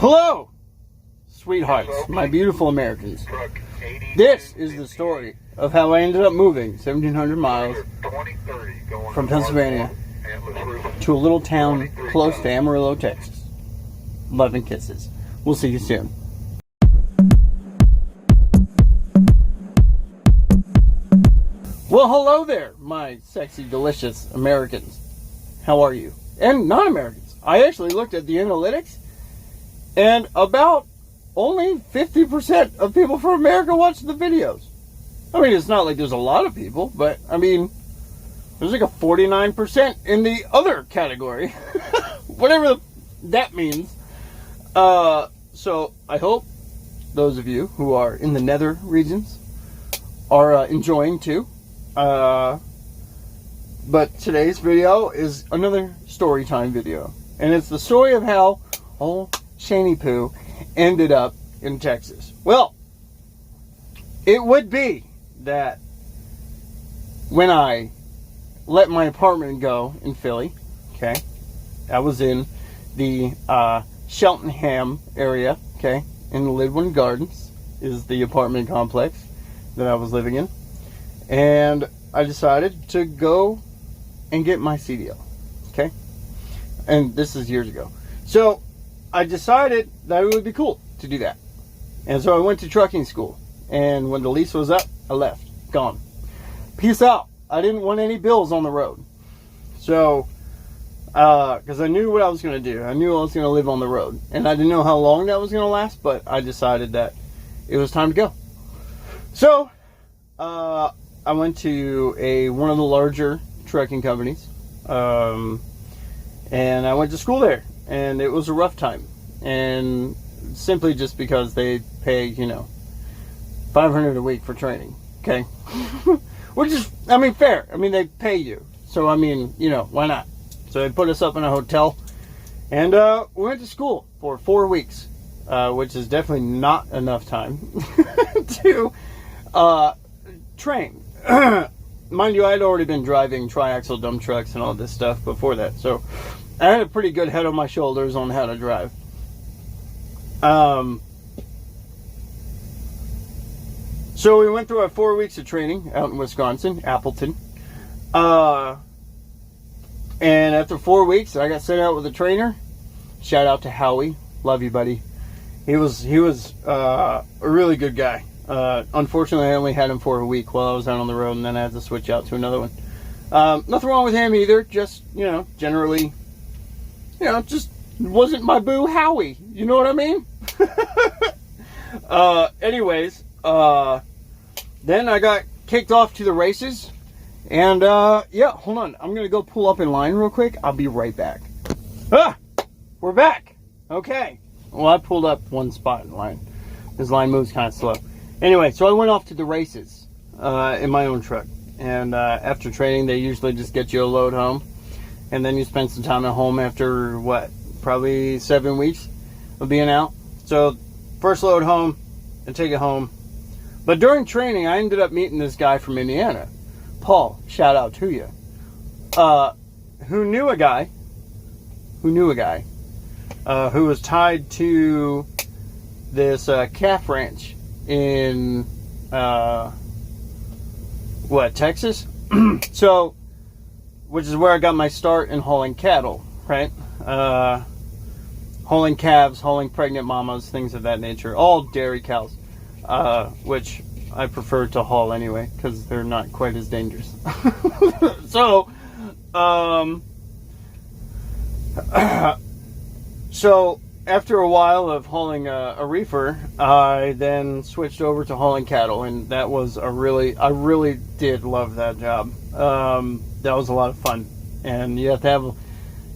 Hello, sweethearts, my beautiful Americans. This is the story of how I ended up moving 1,700 miles from Pennsylvania to a little town close to Amarillo, Texas. Love and kisses. We'll see you soon. Well, hello there, my sexy, delicious Americans. How are you? And non-Americans. I actually looked at the analytics, and about only 50% of people from America watch the videos. I mean, it's not like there's a lot of people, but, I mean, there's like a 49% in the other category. Whatever that means. So, I hope those of you who are in the nether regions are enjoying too. But today's video is another story time video. And it's the story of how old Shani Poo ended up in Texas. Well, it would be that when I let my apartment go in Philly, okay, I was in the Cheltenham area, okay, in the Lydwin Gardens is the apartment complex that I was living in. And I decided to go and get my CDL, okay? And this is years ago. So I decided that it would be cool to do that. And so I went to trucking school. And when the lease was up, I left. Gone. Peace out. I didn't want any bills on the road. So, because I knew what I was going to do. I knew I was going to live on the road. And I didn't know how long that was going to last, but I decided that it was time to go. So, I went to one of the larger trucking companies. And I went to school there. And it was a rough time. And simply just because they pay, $500 a week for training. Okay? Which is, I mean, fair. I mean, they pay you. So, I mean, why not? So they put us up in a hotel. And we went to school for 4 weeks. Which is definitely not enough time to train. Mind you, I had already been driving triaxle dump trucks and all this stuff before that. So I had a pretty good head on my shoulders on how to drive. So we went through our 4 weeks of training out in Wisconsin, Appleton. And after 4 weeks, I got sent out with a trainer. Shout out to Howie. Love you, buddy. He was a really good guy. Unfortunately, I only had him for a week while I was out on the road, and then I had to switch out to another one. Nothing wrong with him either. Just, generally, just wasn't my boo Howie. You know what I mean? Anyways, then I got kicked off to the races. And, yeah, hold on. I'm going to go pull up in line real quick. I'll be right back. We're back. Okay. Well, I pulled up one spot in line. This line moves kind of slow. Anyway, so I went off to the races in my own truck. And after training, they usually just get you a load home. And then you spend some time at home after, probably 7 weeks of being out. So, first load home and take it home. But during training, I ended up meeting this guy from Indiana. Paul, shout out to you. Who knew a guy who was tied to this calf ranch in Texas? So, which is where I got my start in hauling cattle, right? Hauling calves, hauling pregnant mamas, things of that nature. All dairy cows, which I prefer to haul anyway, because they're not quite as dangerous. So, so after a while of hauling a reefer, I then switched over to hauling cattle, and that was I really did love that job. That was a lot of fun, and you have to have,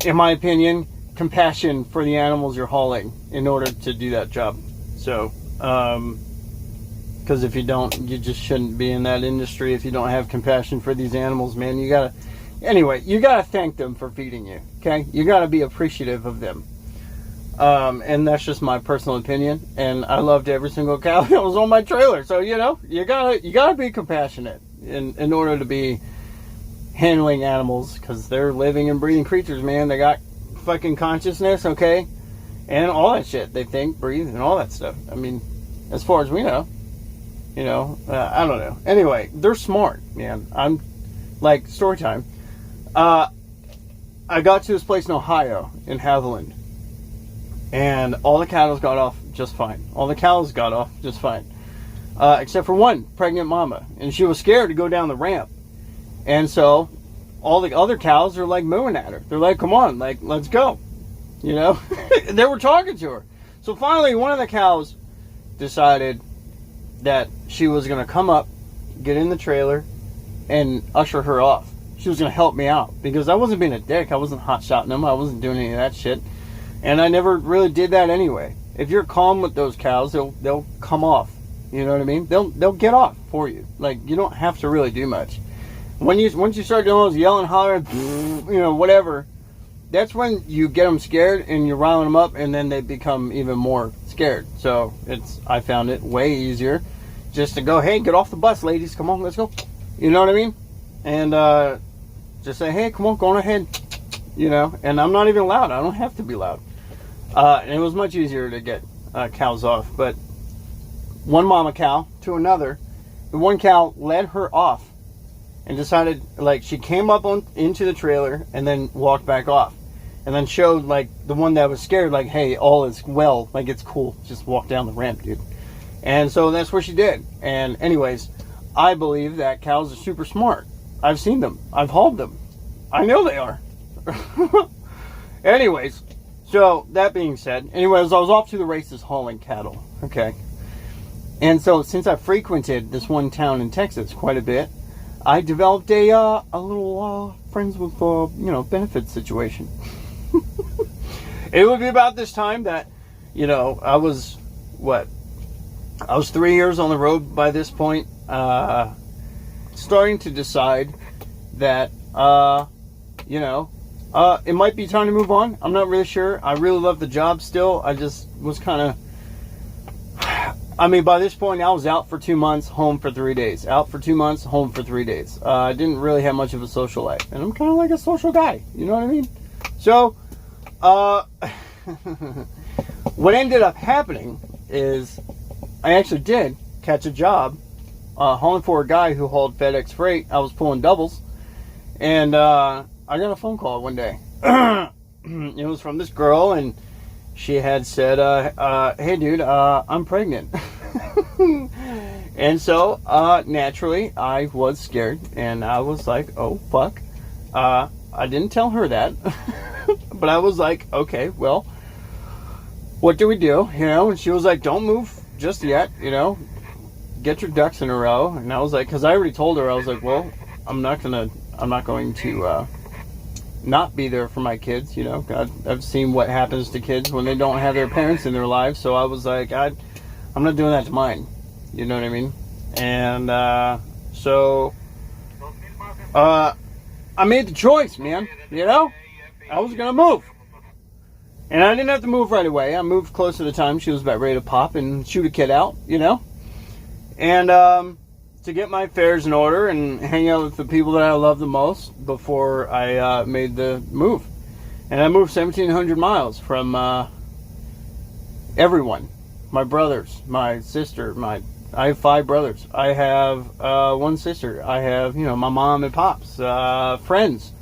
in my opinion, compassion for the animals you're hauling in order to do that job. So, because if you don't, you just shouldn't be in that industry. If you don't have compassion for these animals, man, you gotta thank them for feeding you, okay? You gotta be appreciative of them. And that's just my personal opinion. And I loved every single cow that was on my trailer. So, you gotta be compassionate in order to be handling animals, because they're living and breathing creatures, man. They got fucking consciousness, okay? and all that shit. They think, breathe, and all that stuff. I mean, as far as we know, I don't know. Anyway, they're smart, man. I'm like, story time. I got to this place in Ohio, in Haviland, and all the cattle got off just fine. All the cows got off just fine. Except for one pregnant mama, and she was scared to go down the ramp. And so all the other cows are like mooing at her. They're like, come on, like, let's go. They were talking to her. So finally, one of the cows decided that she was going to come up, get in the trailer, and usher her off. She was going to help me out, because I wasn't being a dick. I wasn't hot-shotting them. I wasn't doing any of that shit. And I never really did that anyway. If you're calm with those cows, they'll come off. You know what I mean? They'll get off for you. Like, you don't have to really do much. Once you start doing those yelling, hollering, whatever, that's when you get them scared and you're riling them up, and then they become even more scared. So I found it way easier just to go, hey, get off the bus, ladies. Come on, let's go. You know what I mean? And just say, hey, come on, go on ahead. And I'm not even loud. I don't have to be loud. And it was much easier to get cows off. But one mama cow to another, the one cow led her off and decided, like, she came up into the trailer and then walked back off. And then showed, like, the one that was scared, like, hey, all is well. Like, it's cool. Just walk down the ramp, dude. And so that's what she did. And anyways, I believe that cows are super smart. I've seen them. I've hauled them. I know they are. Anyways, so that being said, I was off to the races hauling cattle. Okay. And so since I frequented this one town in Texas quite a bit, I developed a little friends with benefits situation. It would be about this time that I was 3 years on the road by this point, starting to decide that it might be time to move on. I'm not really sure. I really love the job still. I just was kind of, by this point, I was out for 2 months, home for 3 days. Out for 2 months, home for 3 days. I didn't really have much of a social life. And I'm kind of like a social guy. You know what I mean? So, what ended up happening is I actually did catch a job hauling for a guy who hauled FedEx freight. I was pulling doubles. And I got a phone call one day. It was from this girl, and she had said, hey, dude, I'm pregnant. And so, naturally, I was scared, and I was like, oh, fuck. I didn't tell her that, but I was like, okay, well, what do we do? And she was like, don't move just yet, get your ducks in a row. And I was like, because I already told her, I was like, well, I'm not going to not be there for my kids. I've seen what happens to kids when they don't have their parents in their lives. So I was like, I'm not doing that to mine. You know what I mean? And so I made the choice, man. I was gonna move, and I didn't have to move right away. I moved close to the time she was about ready to pop and shoot a kid out. And to get my affairs in order and hang out with the people that I love the most before I made the move. And I moved 1,700 miles from everyone. My brothers, my sister, I have 5 brothers. I have one sister. I have, my mom and pops, friends.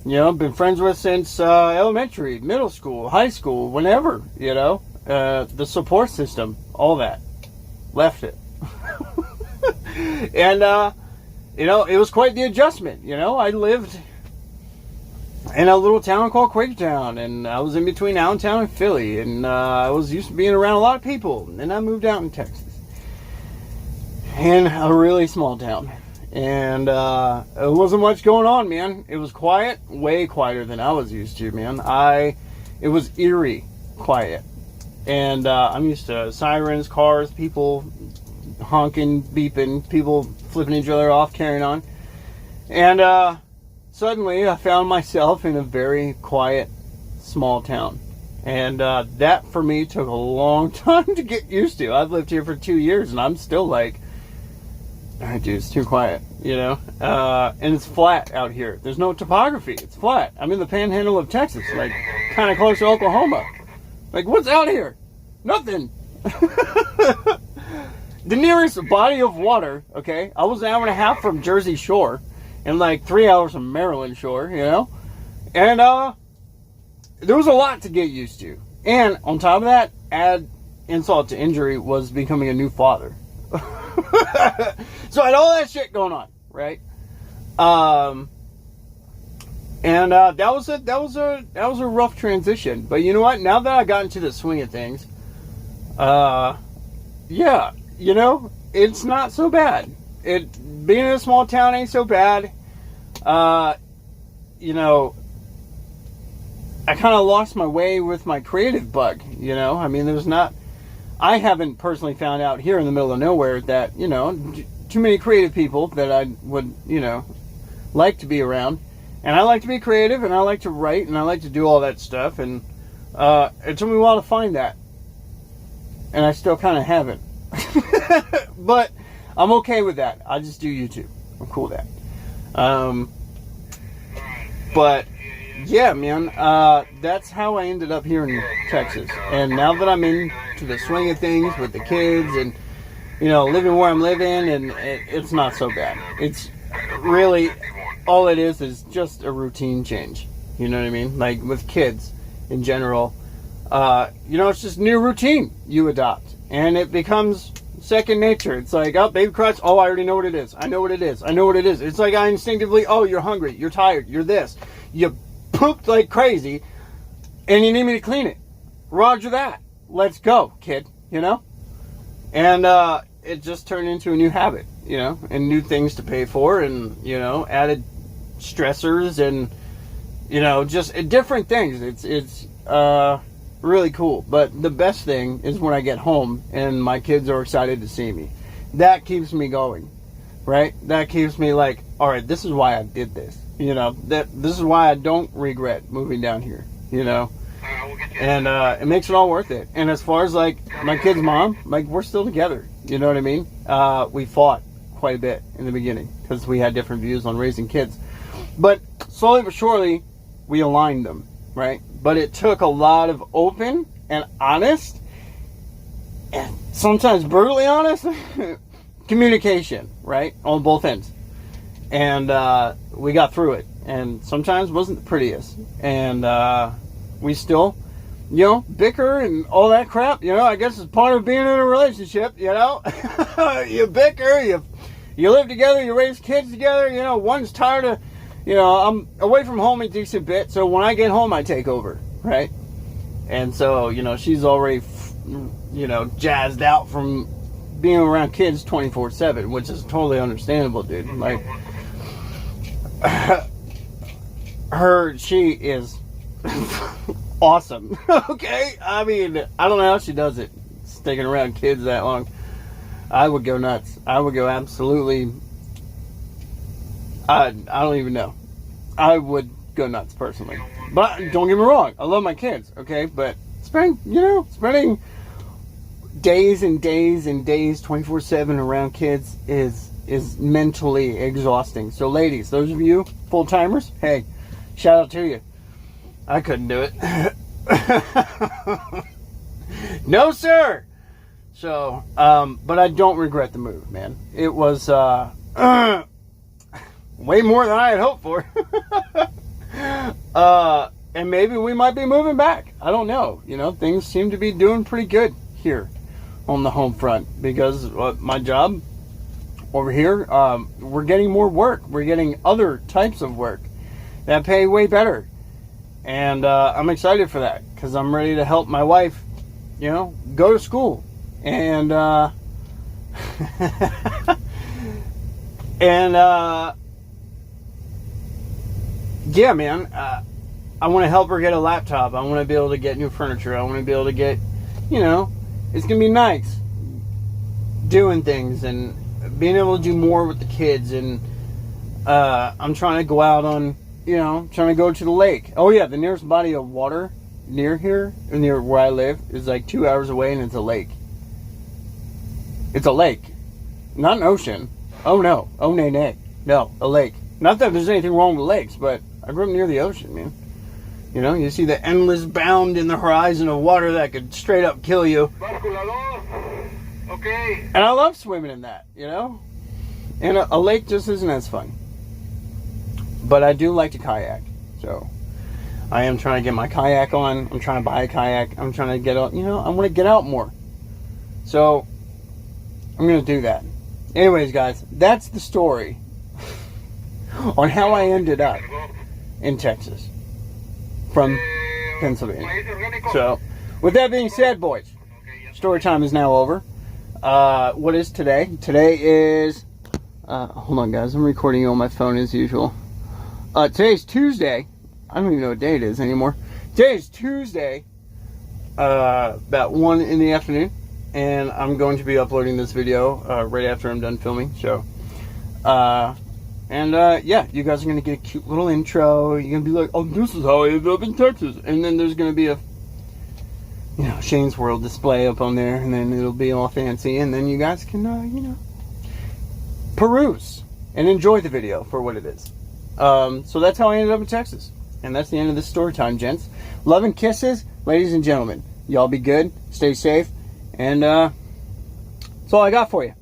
Been friends with since elementary, middle school, high school, whenever, the support system, all that. Left it. And, it was quite the adjustment. I lived in a little town called Quakertown, and I was in between Allentown and Philly, and I was used to being around a lot of people, and then I moved out in Texas, in a really small town, and it wasn't much going on, man. It was quiet, way quieter than I was used to, man. It was eerie quiet, and I'm used to sirens, cars, people honking, beeping, people flipping each other off, carrying on. And suddenly I found myself in a very quiet, small town. And that for me took a long time to get used to. I've lived here for 2 years and I'm still like, dude, it's too quiet, and it's flat out here. There's no topography. It's flat. I'm in the panhandle of Texas, like kind of close to Oklahoma. Like, what's out here? Nothing. The nearest body of water, okay, I was an hour and a half from Jersey Shore and like 3 hours from Maryland Shore, you know? And there was a lot to get used to. And on top of that, add insult to injury, was becoming a new father. So I had all that shit going on, right? And that was a rough transition. But you know what? Now that I got into the swing of things, yeah, you know, it's not so bad. Being in a small town ain't so bad. You know, I kind of lost my way with my creative bug, you know? I mean, I haven't personally found out here in the middle of nowhere that, you know, too many creative people that I would, you know, like to be around. And I like to be creative, and I like to write, and I like to do all that stuff. And it took me a while to find that. And I still kind of haven't. But I'm okay with that. I just do YouTube. I'm cool with that. But yeah, man, that's how I ended up here in Texas. And now that I'm into the swing of things with the kids and, you know, living where I'm living, and it's not so bad. It's really, all it is just a routine change. You know what I mean? Like with kids in general, you know, it's just new routine you adopt. And it becomes second nature. It's like, oh, baby cries. Oh, I already know what it is. I know what it is. I know what it is. It's like I instinctively, oh, you're hungry. You're tired. You're this. You pooped like crazy and you need me to clean it. Roger that. Let's go, kid. You know? And it just turned into a new habit, you know, and new things to pay for, and, you know, added stressors and, you know, just different things. It's really cool. But the best thing is when I get home and my kids are excited to see me. That keeps me going, right? That keeps me like, all right, this is why I did this. You know, this is why I don't regret moving down here, you know? And it makes it all worth it. And as far as like my kid's mom, like we're still together. You know what I mean? We fought quite a bit in the beginning because we had different views on raising kids. But slowly but surely, we aligned them, right? But it took a lot of open and honest, and sometimes brutally honest, communication, right? On both ends. And we got through it. And sometimes wasn't the prettiest. And we still, you know, bicker and all that crap. You know, I guess it's part of being in a relationship, you know. You bicker, you live together, you raise kids together. You know, one's tired of, you know, I'm away from home a decent bit. So when I get home, I take over, right? And so, you know, she's already, you know, jazzed out from being around kids 24/7, which is totally understandable, dude. Like, she is awesome. Okay? I mean, I don't know how she does it, sticking around kids that long. I would go nuts. I would go absolutely, I don't even know. I would go nuts personally. But don't get me wrong, I love my kids, okay? But spending days and days and days 24/7 around kids is mentally exhausting. So ladies, those of you full-timers, hey, shout out to you. I couldn't do it. No, sir. So, but I don't regret the move, man. It was way more than I had hoped for. And maybe we might be moving back. I don't know. You know, things seem to be doing pretty good here on the home front because my job over here, we're getting more work. We're getting other types of work that pay way better. And I'm excited for that because I'm ready to help my wife, you know, go to school. And yeah, man, I want to help her get a laptop. I want to be able to get new furniture. I want to be able to get, you know, it's going to be nice doing things and being able to do more with the kids. And I'm trying to go out on, you know, trying to go to the lake. Oh, yeah, the nearest body of water near here, near where I live, is like 2 hours away, and it's a lake. It's a lake, not an ocean. Oh, no. Oh, nay. No, a lake. Not that there's anything wrong with lakes, but I grew up near the ocean, man. You know, you see the endless bound in the horizon of water that could straight up kill you. Okay. And I love swimming in that, you know? And a lake just isn't as fun. But I do like to kayak. So I am trying to get my kayak on. I'm trying to buy a kayak. I'm trying to get out, you know, I want to get out more. So I'm going to do that. Anyways, guys, that's the story on how I ended up in Texas from Pennsylvania. So, with that being said, boys, story time is now over. What is today? Today is, hold on, guys, I'm recording on my phone as usual. Today's Tuesday. I don't even know what day it is anymore. Today is Tuesday, about 1 in the afternoon, and I'm going to be uploading this video right after I'm done filming. So, yeah, you guys are going to get a cute little intro. You're going to be like, oh, this is how I ended up in Texas. And then there's going to be a, you know, Shane's World display up on there. And then it'll be all fancy. And then you guys can, you know, peruse and enjoy the video for what it is. So that's how I ended up in Texas. And that's the end of this story time, gents. Love and kisses, ladies and gentlemen. Y'all be good. Stay safe. And that's all I got for you.